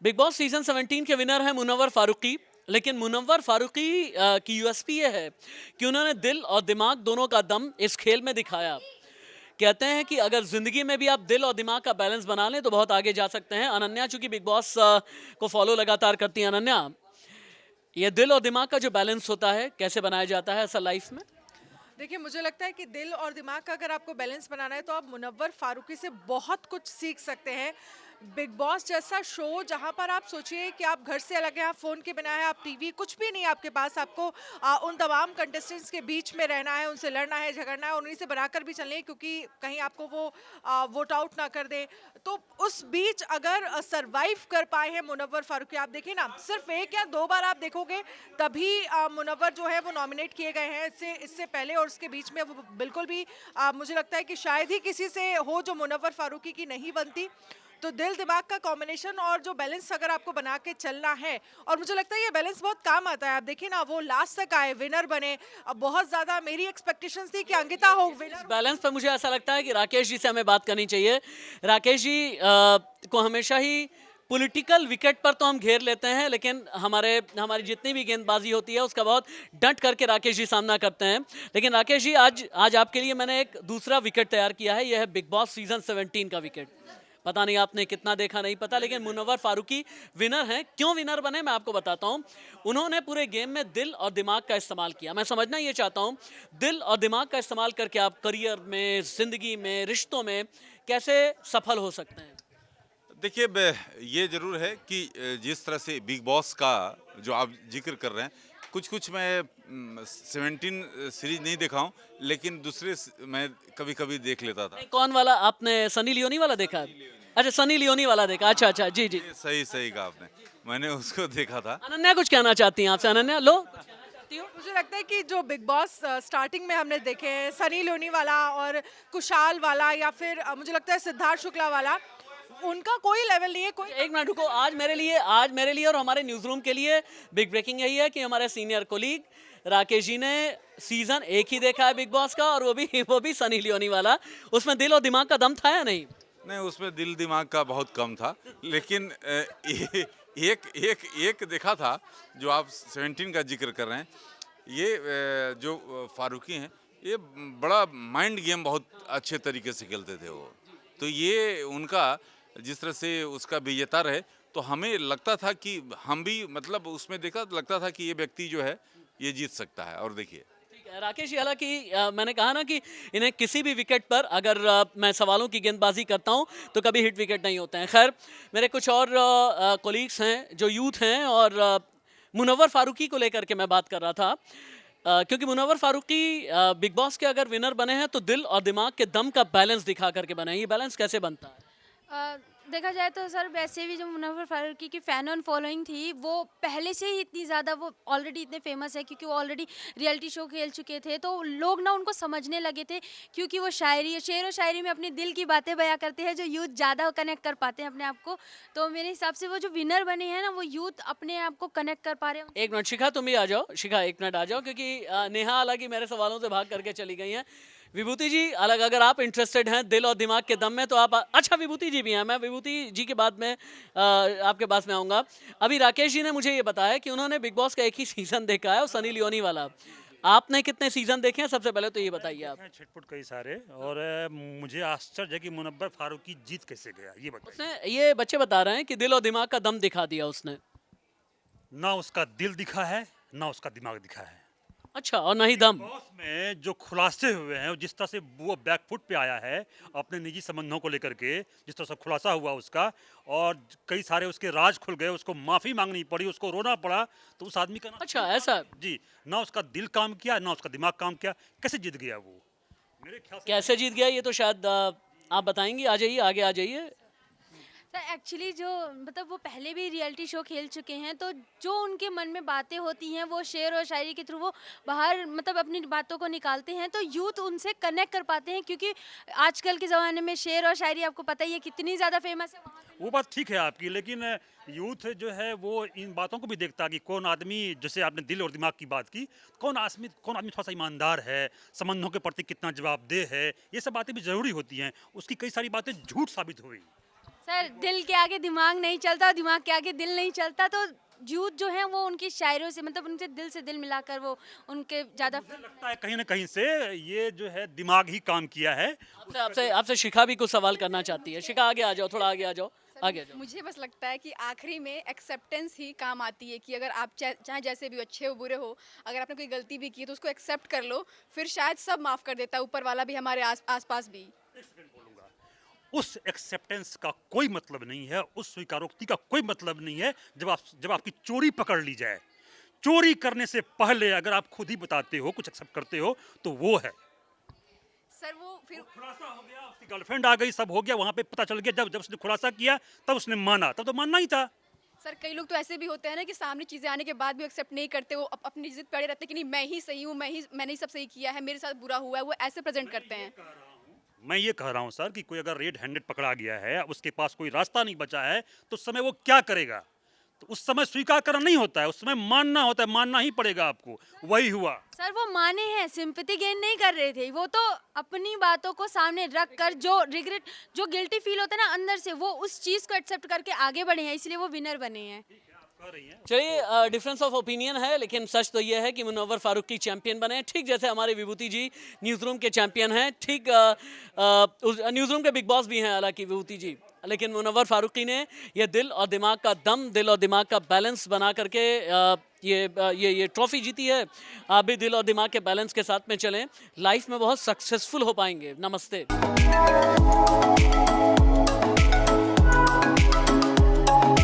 Big boss season 17 के winner हैं मुनव्वर फारूकी। लेकिन मुनव्वर फारूकी की यूएसपी ये है कि उन्होंने दिल और दिमाग दोनों का दम इस खेल में दिखाया। कहते हैं कि अगर जिंदगी में भी आप दिल और दिमाग का बैलेंस बना लें तो बहुत आगे जा सकते हैं। अनन्या चूंकि बिग बॉस को फॉलो लगातार करती हैं, अनन्या, ये दिल और दिमाग का जो बैलेंस होता है कैसे बनाया जाता है ऐसा लाइफ में? देखिए, मुझे लगता है कि दिल और दिमाग का अगर आपको बैलेंस बनाना है तो आप मुनव्वर फारूकी से बहुत कुछ सीख सकते हैं। बिग बॉस जैसा शो जहां पर आप सोचिए कि आप घर से अलग हैं, आप फ़ोन के बिना है, आप टीवी कुछ भी नहीं है आपके पास, आपको उन तमाम कंटेस्टेंट्स के बीच में रहना है, उनसे लड़ना है, झगड़ना है और उन्हीं से बनाकर भी चलना है क्योंकि कहीं आपको वो वोट आउट ना कर दें। तो उस बीच अगर सर्वाइव कर पाए हैं मुनव्वर फारूकी, आप देखिए ना, सिर्फ एक या दो बार आप देखोगे तभी मुनव्वर जो है वो नॉमिनेट किए गए हैं। इससे इससे पहले और उसके बीच में वो बिल्कुल भी मुझे लगता है कि शायद ही किसी से हो जो मुनव्वर फारूकी की नहीं बनती। तो दिल दिमाग का कॉम्बिनेशन और जो बैलेंस अगर आपको बना के चलना है, और मुझे लगता है ये बैलेंस बहुत काम आता है। आप देखिए ना, वो लास्ट तक आए, विनर बने। अब बहुत ज्यादा मेरी एक्सपेक्टेशंस थी कि अंकिता हो विनर। बैलेंस पर मुझे ऐसा लगता है कि राकेश जी से हमें बात करनी चाहिए। राकेश जी को हमेशा ही पॉलिटिकल विकेट पर तो हम घेर लेते हैं, लेकिन हमारी जितनी भी गेंदबाजी होती है उसका बहुत डट करके राकेश जी सामना करते हैं। लेकिन राकेश जी, आज आपके लिए मैंने एक दूसरा विकेट तैयार किया है। यह है बिग बॉस सीजन 17 का विकेट। पता नहीं आपने कितना देखा, नहीं पता, लेकिन मुनव्वर फारूकी विनर हैं। क्यों विनर बने मैं आपको बताता हूं। उन्होंने पूरे गेम में दिल और दिमाग का इस्तेमाल किया। मैं समझना ये चाहता हूं, दिल और दिमाग का इस्तेमाल करके आप करियर में, जिंदगी में, रिश्तों में कैसे सफल हो सकते हैं? देखिए, ये ज़रूर है कि जिस तरह से बिग बॉस का जो आप जिक्र कर रहे हैं, कुछ मैं 17 सीरीज नहीं देखा हूँ, लेकिन दूसरे मैं कभी कभी देख लेता था। कौन वाला आपने? सनी लियोनी वाला देखा है? अच्छा, सनी लियोनी वाला देखा। अच्छा अच्छा, जी जी। ये सही सही कहा आपने, मैंने उसको देखा था। अनन्या, कुछ कहना चाहती हैं आपसे? अनन्या, लो, कुछ कहना चाहती हो? मुझे लगता है कि जो बिग बॉस स्टार्टिंग में हमने देखे हैं, सनी लियोनी वाला और कुशाल वाला, या फिर मुझे लगता है सिद्धार्थ शुक्ला वाला, उनका कोई लेवल नहीं है। कोई एक मिनट रुको। आज मेरे लिए और हमारे न्यूज रूम के लिए बिग ब्रेकिंग यही है कि हमारे सीनियर कोलीग राकेश जी ने सीजन 1 ही देखा है बिग बॉस का, और वो भी सनी लियोनी वाला। उसमें दिल और दिमाग का दम था या नहीं? नहीं, उसमें दिल दिमाग का बहुत कम था, लेकिन एक देखा था जो आप 17 का जिक्र कर रहे हैं। ये जो फारूकी हैं, ये बड़ा माइंड गेम बहुत अच्छे तरीके से खेलते थे वो। तो ये उनका जिस तरह से उसका विजेता रहे, तो हमें लगता था कि हम भी, मतलब उसमें देखा तो लगता था कि ये व्यक्ति जो है ये जीत सकता है। और देखिए, ठीक है राकेश जी, हालांकि मैंने कहा ना कि इन्हें किसी भी विकेट पर अगर मैं सवालों की गेंदबाजी करता हूं तो कभी हिट विकेट नहीं होते हैं। खैर, मेरे कुछ और कोलीग्स हैं जो यूथ हैं, और मुनव्वर फारूकी को लेकर के मैं बात कर रहा था। क्योंकि मुनव्वर फारूकी बिग बॉस के अगर विनर बने हैं तो दिल और दिमाग के दम का बैलेंस दिखा करके बने हैं। ये बैलेंस कैसे बनता है? देखा जाए तो सर, वैसे भी जो मुनव्वर फारूकी की फ़ैन ऑन फॉलोइंग थी वो पहले से ही इतनी ज़्यादा, वो ऑलरेडी इतने फेमस है क्योंकि वो ऑलरेडी रियलिटी शो खेल चुके थे, तो लोग ना उनको समझने लगे थे क्योंकि वो शेर व शायरी में अपने दिल की बातें बयां करते हैं जो यूथ ज़्यादा कनेक्ट कर पाते हैं अपने आप को। तो मेरे हिसाब से वो जो विनर बने हैं ना, वो यूथ अपने आप को कनेक्ट कर पा रहे हैं। एक मिनट शिखा, तुम भी आ जाओ। शिखा, एक मिनट आ जाओ, क्योंकि नेहा हालांकि मेरे सवालों से भाग करके चली गई हैं। विभूति जी, अलग अगर आप इंटरेस्टेड हैं दिल और दिमाग के दम में तो आप अच्छा, विभूति जी भी हैं। मैं विभूति जी के बाद में आपके पास में आऊँगा। अभी राकेश जी ने मुझे ये बताया कि उन्होंने बिग बॉस का एक ही सीज़न देखा है, और सनी लियोनी वाला। आपने कितने सीज़न देखे हैं? सबसे पहले तो ये बताइए आप। छिटपुट कई सारे, और मुझे आश्चर्य है कि मुनव्वर फारूकी जीत कैसे गया, ये बताइए। उसने, ये बच्चे बता रहे हैं कि दिल और दिमाग का दम दिखा दिया उसने। ना उसका दिल दिखा है, ना उसका दिमाग दिखा है। अच्छा, और नहीं दम? बॉस में जो खुलासे हुए हैं, जिस तरह से वो बैकफुट पे आया है अपने निजी संबंधों को लेकर के, जिस तरह से खुलासा हुआ उसका, और कई सारे उसके राज खुल गए, उसको माफी मांगनी पड़ी, उसको रोना पड़ा, तो उस आदमी का ना, अच्छा, ऐसा? जी, ना उसका दिल काम किया, ना उसका दिमाग काम किया। कैसे जीत गया वो? मेरे ख्याल से कैसे जीत गया ये तो शायद आप बताएंगी। आ जाइए, आगे आ जाइए। तो एक्चुअली जो मतलब वो पहले भी रियलिटी शो खेल चुके हैं, तो जो उनके मन में बातें होती हैं वो शेर और शायरी के थ्रू वो बाहर मतलब अपनी बातों को निकालते हैं, तो यूथ उनसे कनेक्ट कर पाते हैं क्योंकि आजकल के ज़माने में शेर और शायरी आपको पता ही है कितनी ज़्यादा फेमस है। वहाँ पे वो बात ठीक है आपकी, लेकिन यूथ जो है वो इन बातों को भी देखता है कि कौन आदमी, जैसे आपने दिल और दिमाग की बात की, कौन आदमी थोड़ा सा ईमानदार है, संबंधों के प्रति कितना जवाबदेह है, ये सब बातें भी ज़रूरी होती हैं। उसकी कई सारी बातें झूठ साबित हुई। सर दिल के आगे दिमाग नहीं चलता, दिमाग के आगे दिल नहीं चलता, तो यूथ जो है वो उनकी शायरों से मतलब उनसे दिल से दिल मिलाकर वो उनके ज़्यादा मुझे लगता है कहीं ना कहीं से ये जो है दिमाग ही काम किया है। आपसे आपसे आपसे शिखा भी कुछ सवाल करना चाहती है। शिखा आगे आ जाओ, थोड़ा आगे आ जाओ, आगे आ जाओ। मुझे बस लगता है कि आखिरी में एक्सेप्टेंस ही काम आती है कि अगर आप चाहे जैसे भी अच्छे हो बुरे हो, अगर आपने कोई गलती भी की तो उसको एक्सेप्ट कर लो, फिर शायद सब माफ़ कर देता है, ऊपर वाला भी हमारे आसपास भी। उस एक्सेप्टेंस का कोई मतलब नहीं है, उस स्वीकारोक्ति का कोई मतलब नहीं है जब आपकी चोरी पकड़ ली जाए। चोरी करने से पहले अगर आप खुद ही बताते हो, कुछ एक्सेप्ट करते हो, तो वो है। सर वो फिर खुलासा हो गया, उसकी गर्लफ्रेंड आ गई, सब हो गया, वहां पे पता चल गया, जब उसने खुलासा किया तब उसने माना, तब तो मानना ही था। सर कई लोग तो ऐसे भी होते हैं ना कि सामने चीज़ें आने के बाद भी एक्सेप्ट नहीं करते, वो अपनी जिद पड़े रहते हैं कि नहीं मैं ही सही हूँ, मैंने ही सब सही किया है, मेरे साथ बुरा हुआ है, वो ऐसे प्रेजेंट करते हैं। मैं ये कह रहा हूँ सर कि कोई अगर रेड हैंडेड पकड़ा गया है, उसके पास कोई रास्ता नहीं बचा है, तो उस समय वो क्या करेगा? तो उस समय स्वीकार करना नहीं होता है, उस समय मानना होता है, मानना ही पड़ेगा आपको। वही हुआ। सर वो माने हैं, सिंपैथी गेन नहीं कर रहे थे, वो तो अपनी बातों को सामने रख कर जो रिग्रेट, जो गिल्टी फील होता है ना अंदर से, वो उस चीज़ को एक्सेप्ट करके आगे बढ़े हैं, इसलिए वो विनर बने हैं। चलिए, डिफरेंस ऑफ ओपिनियन है, लेकिन सच तो ये है कि मुनव्वर फारूकी चैंपियन बने, ठीक जैसे हमारे विभूति जी न्यूज़ रूम के चैंपियन हैं, ठीक न्यूज़ रूम के बिग बॉस भी हैं हालांकि विभूति जी, लेकिन मुनव्वर फारूकी ने ये दिल और दिमाग का दम, दिल और दिमाग का बैलेंस बना करके ये ट्रॉफी जीती है। आप भी दिल और दिमाग के बैलेंस के साथ में चलें, लाइफ में बहुत सक्सेसफुल हो पाएंगे। नमस्ते।